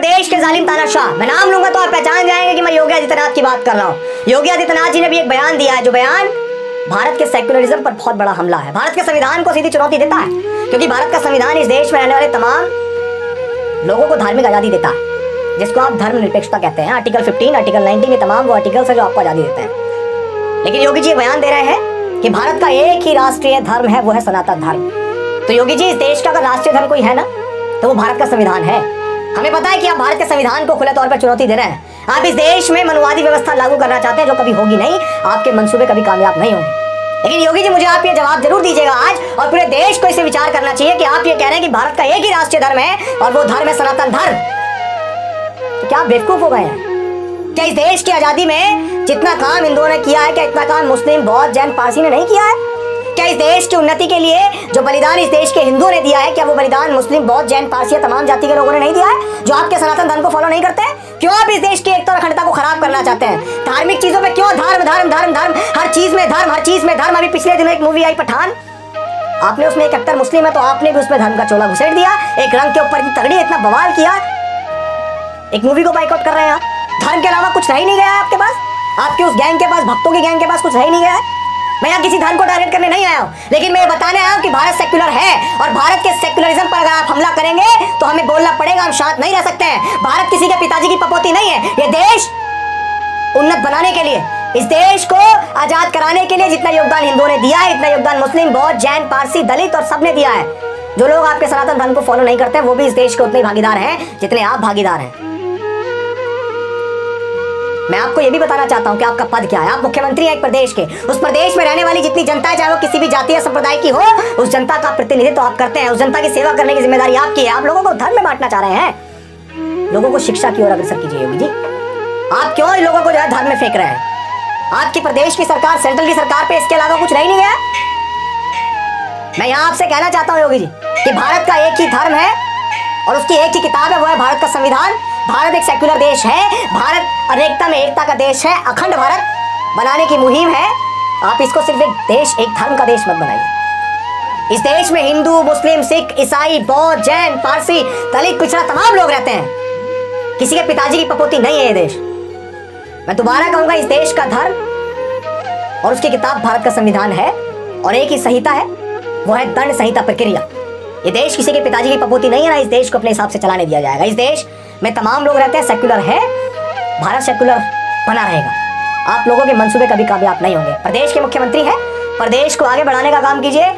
प्रदेश के जालिम तानाशाह, मैं नाम लूंगा तो आप पहचान जाएंगे कि मैं योगी आदित्यनाथ की बात कर रहा हूँ। योगी आदित्यनाथ जी ने भी एक बयान दिया है, जो बयान भारत के सेक्युलरिज्म पर बहुत बड़ा हमला है, भारत के संविधान को सीधी चुनौती देता है, क्योंकि भारत का संविधान इस देश में रहने वाले तमाम लोगों को धार्मिक आजादी देता है, जिसको आप धर्मनिरपेक्षता कहते हैं। आर्टिकल 15, आर्टिकल 19 में तमाम वो आर्टिकल्स है जो आपको आजादी देते हैं। लेकिन योगी जी बयान दे रहे हैं कि भारत का एक ही राष्ट्रीय धर्म है, वो है सनातन धर्म। तो योगी जी, इस देश का अगर राष्ट्रीय धर्म कोई है ना, तो वो भारत का संविधान है। हमें पता है कि आप भारत के संविधान को खुले तौर पर चुनौती दे रहे हैं। आप इस देश में मनुवादी व्यवस्था लागू करना चाहते हैं, जो कभी होगी नहीं, आपके मंसूबे कभी कामयाब नहीं होंगे। लेकिन योगी जी, मुझे आप ये जवाब जरूर दीजिएगा आज, और पूरे देश को इसे विचार करना चाहिए कि आप ये कह रहे हैं कि भारत का एक ही राष्ट्रीय धर्म है और वो धर्म है सनातन धर्म। तो क्या आप बेवकूफ हो गए हैं? क्या इस देश की आजादी में जितना काम हिंदुओं ने किया है, क्या इतना काम मुस्लिम, बौद्ध, जैन, पारसी ने नहीं किया है? क्या इस देश की उन्नति के लिए जो बलिदान इस देश के हिंदुओं ने दिया है, क्या वो बलिदान मुस्लिम, बौद्ध, जैन, पारसी तमाम जाति के लोगों ने नहीं दिया है, जो आपके सनातन धर्म को फॉलो नहीं करते हैं? क्यों आप इस देश की एकता और अखंडता को खराब करना चाहते हैं? धार्मिक चीजों पे क्यों धर्म धर्म धर्म धर्म, हर चीज में धर्म, हर चीज में धर्म। अभी पिछले दिनों एक मूवी आई पठान, आपने उसमें एक एक्टर मुस्लिम है तो आपने भी उसमें धर्म का चोला घुसेड़ दिया, एक रंग के ऊपर इतनी तगड़ी, इतना बवाल किया, एक मूवी को बाइकआउट कर रहे हैं आप। धर्म के अलावा कुछ रह ही नहीं गया है आपके पास, आपके उस गैंग के पास, भक्तों की गैंग के पास कुछ रह ही नहीं गया है। मैं यहाँ किसी धर्म को टारगेट करने नहीं आया हूँ, लेकिन मैं बताने आया हूँ कि भारत सेक्युलर है, और भारत के सेक्युलरिज्म पर अगर आप हमला करेंगे तो हमें बोलना पड़ेगा, हम शांत नहीं रह सकते हैं। भारत किसी के पिताजी की पपोती नहीं है। ये देश उन्नत बनाने के लिए, इस देश को आजाद कराने के लिए जितना योगदान हिंदुओं ने दिया है, इतना योगदान मुस्लिम, बौद्ध, जैन, पारसी, दलित और सबने दिया है। जो लोग आपके सनातन धर्म को फॉलो नहीं करते हैं, वो भी इस देश के उतने भागीदार हैं जितने आप भागीदार हैं। मैं आपको यह भी बताना चाहता हूं कि आपका पद क्या है। आप मुख्यमंत्री हैं एक प्रदेश के, उस प्रदेश में रहने वाली जितनी जनता है, चाहे वो किसी भी जाति या संप्रदाय की हो, उस जनता का प्रतिनिधित्व आप करते हैं, उस जनता की सेवा करने की जिम्मेदारी आपकी है। आप लोगों को धर्म में बांटना चाह रहे हैं, लोगों को शिक्षा की ओर अग्रसर कीजिए योगी जी। आप क्यों इन लोगों को जो है धर्म में फेंक रहे हैं? आपकी प्रदेश की सरकार, सेंट्रल की सरकार पे इसके अलावा कुछ रह नहीं गया। मैं यहाँ आपसे कहना चाहता हूँ योगी जी कि भारत का एक ही धर्म है और उसकी एक ही किताब है, वो है भारत का संविधान। भारत एक सेक्युलर देश है, भारत अनेकता में एकता का देश है, अखंड भारत बनाने की मुहिम है। आप इसको सिर्फ एक देश, एक धर्म का देश मत बनाइए। इस देश में हिंदू, मुस्लिम, सिख, ईसाई, बौद्ध, जैन, पारसी, दलित, पिछड़ा तमाम लोग रहते हैं। किसी के पिताजी की पपोती नहीं है ये देश। मैं दोबारा कहूंगा, इस देश का धर्म और उसकी किताब भारत का संविधान है, और एक ही संहिता है, वो है दंड संहिता प्रक्रिया। ये देश किसी के पिताजी की पपोती नहीं है ना, इस देश को अपने हिसाब से चलाने दिया जाएगा। इस देश में तमाम लोग रहते हैं, सेक्युलर है, भारत सेक्युलर बना रहेगा। आप लोगों के मंसूबे कभी कामयाब नहीं होंगे। प्रदेश के मुख्यमंत्री हैं, प्रदेश को आगे बढ़ाने का काम कीजिए।